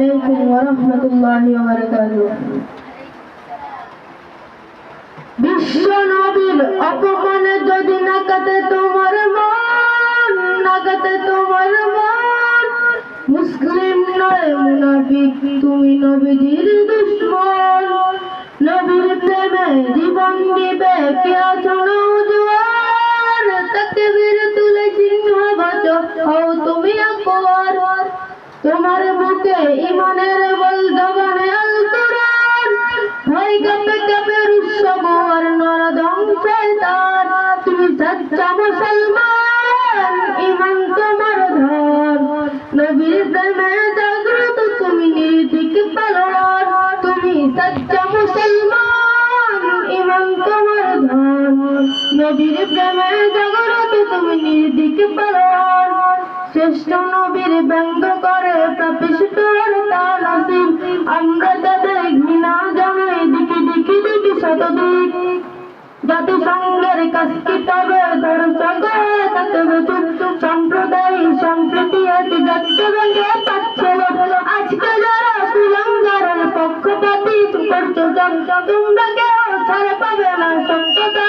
আলাইকুম ওয়া রাহমাতুল্লাহি ওয়া বারাকাতুহু। বিশ্ব নবীর অপমানে যদি না কাটে তোমার মন, না কাটে তোমার মন, মুসলিম নয় মুনাফিক তুমি নবীর দুশমন। নবীর প্রেমে জীবন দিবে কে আছো নওজোয়ান, তাকবীর তুলে সিংহ বাজো হও তুমি আকবার। তোমার বুকে ঈমানের বল জবানে আল কুরআন, ভয় কাঁপে কাঁপে রুশব আর নরদম শয়তান। তুমি সচ্চা মুসলমান, ঈমান তোমার ধন, নবীর প্রেমে জাগ্রত তুমি নির্ভীক পালোয়ান। তুমি সচ্চা মুসলমান, ঈমান তোমার ধন, নবীর প্রেমে জাগ্রত তুমি নির্ভীক পালোয়ান। শ্রেষ্ঠ নবীর ব্যঙ্গ করে পাপিষ্ঠ আর তার নসিব, আমরা তাদের ঘৃণা জানাই দিকে দিকে দিকে শতদিক। জাতিসংঘের কাজ কিতাবে দর্শক হয়ে থাকবে চুপ, সম্প্রদায় সম্প্রীতি আজ যাচ্ছে ভেঙে পাচ্ছিল। আজকে যারা কুলাঙ্গারের পক্ষপাতী করছো তোমরা কেউ ছাড় পাবে না, সত্যতা